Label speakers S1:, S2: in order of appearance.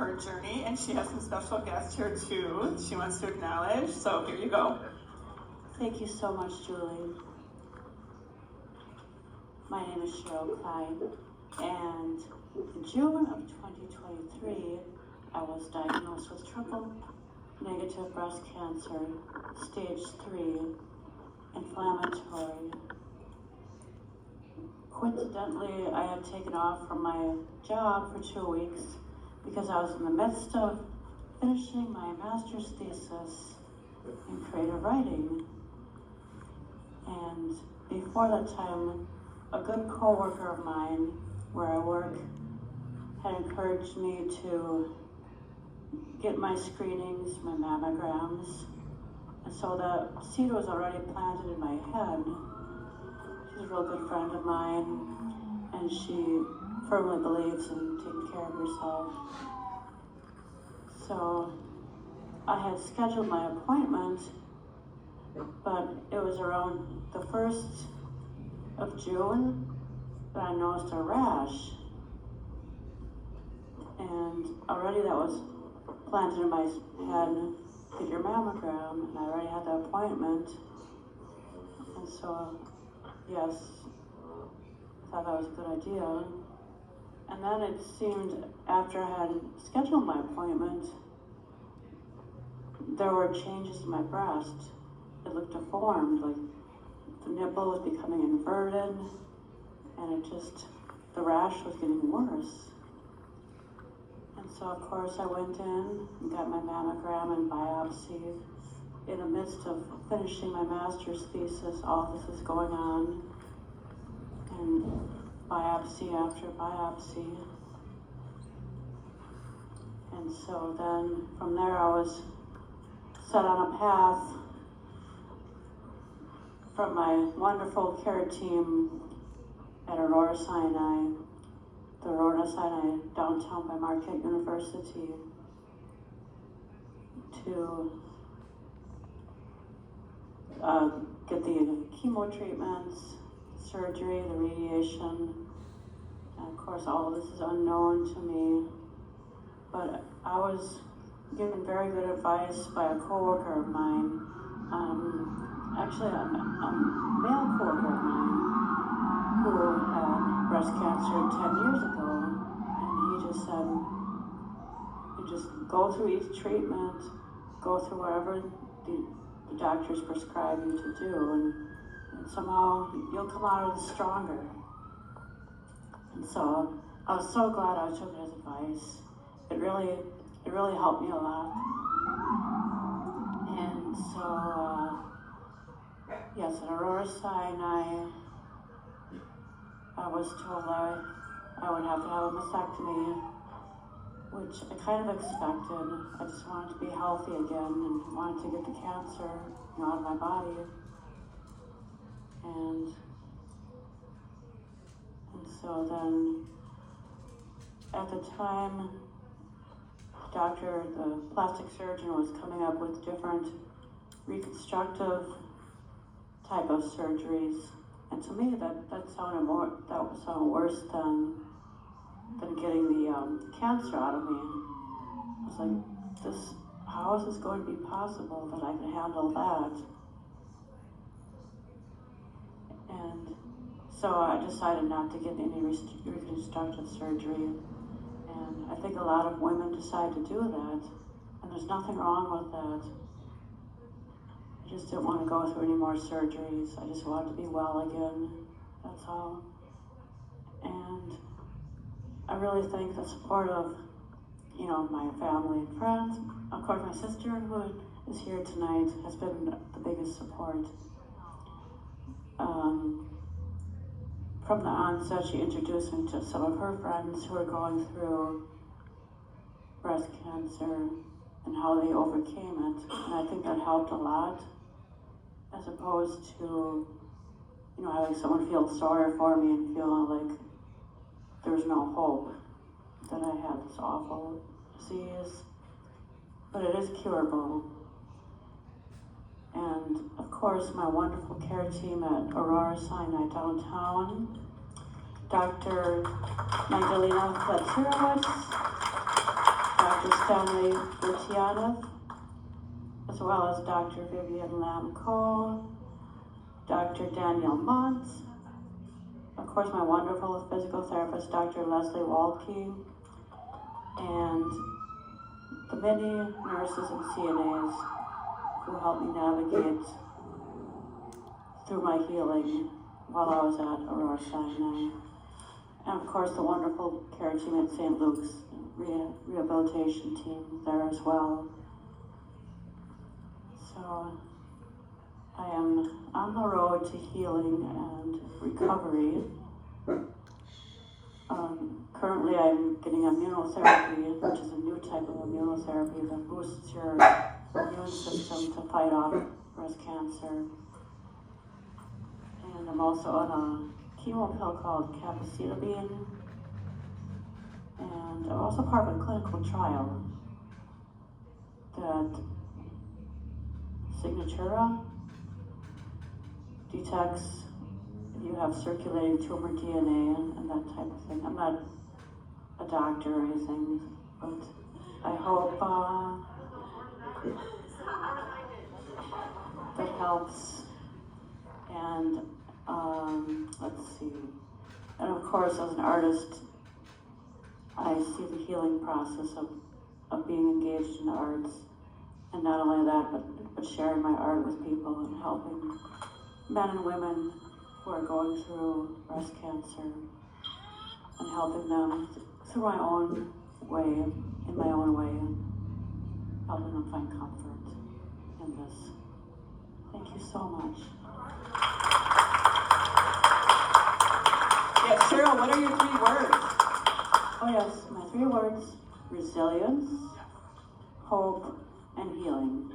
S1: her journey, and she has some special guests here too she wants to acknowledge, so here you go.
S2: Thank you so much, Julie. My name is S.H.O.C, and in June of 2023, I was diagnosed with triple-negative breast cancer, stage 3, inflammatory. Coincidentally, I had taken off from my job for 2 weeks because I was in the midst of finishing my master's thesis in creative writing. And before that time, a good coworker of mine where I work had encouraged me to get my screenings, my mammograms, and so the seed was already planted in my head. She's a real good friend of mine, and she firmly believes in taking care of yourself. So I had scheduled my appointment, but it was around the 1st of June that I noticed a rash. And already that was planted in my head, get your mammogram, and I already had the appointment. And so, yes, I thought that was a good idea. And then it seemed, after I had scheduled my appointment, there were changes in my breast. It looked deformed, like the nipple was becoming inverted, and the rash was getting worse. And so, of course, I went in and got my mammogram and biopsy. In the midst of finishing my master's thesis, all this is going on, and biopsy after biopsy. And so then, from there, I was set on a path from my wonderful care team at Aurora Sinai, the Aurora Sinai downtown by Marquette University, to get the chemo treatments, surgery, the radiation. And of course, all of this is unknown to me, but I was given very good advice by a coworker of mine, actually a male coworker of mine who had breast cancer 10 years ago, and he just said, you just go through each treatment, go through whatever the doctors prescribe you to do, and somehow you'll come out of it stronger. And so I was so glad I took his advice. It really helped me a lot. And so, yes, at Aurora Sinai, I was told I would have to have a mastectomy, which I kind of expected. I just wanted to be healthy again and wanted to get the cancer out of my body. And so then, at the time, the plastic surgeon was coming up with different reconstructive type of surgeries. And to me, that sounded worse than getting the cancer out of me. I was like, how is this going to be possible that I can handle that? And so I decided not to get any reconstructive surgery. And I think a lot of women decide to do that, and there's nothing wrong with that. I just didn't want to go through any more surgeries. I just wanted to be well again, that's all. And I really think the support of, my family and friends, of course my sister who is here tonight has been the biggest support. From the onset, she introduced me to some of her friends who were going through breast cancer and how they overcame it. And I think that helped a lot, as opposed to, having someone feel sorry for me and feeling like there's no hope, that I have this awful disease. But it is curable. And of course, my wonderful care team at Aurora Sinai downtown, Dr. Magdalena Klatirowicz, Dr. Stanley Bertianov, as well as Dr. Vivian Lamco, Dr. Daniel Mont, of course my wonderful physical therapist, Dr. Leslie Walke, and the many nurses and CNAs who helped me navigate through my healing while I was at Aurora Sinai. And of course the wonderful care team at St. Luke's, rehabilitation team there as well. So I am on the road to healing and recovery. Currently I'm getting immunotherapy, which is a new type of immunotherapy that boosts your immune system to fight off breast cancer. And I'm also on a chemo pill called capecitabine. And I'm also part of a clinical trial that Chandra detects if you have circulating tumor DNA and that type of thing. I'm not a doctor or anything, but I hope that helps. And let's see. And of course, as an artist, I see the healing process of being engaged in the arts. And not only that, but sharing my art with people and helping men and women who are going through breast cancer and helping them through my own way, in my own way, helping them find comfort in this. Thank you so much.
S1: Yes, Cheryl, what are your 3 words?
S2: Oh yes, my 3 words: resilience, hope, and healing.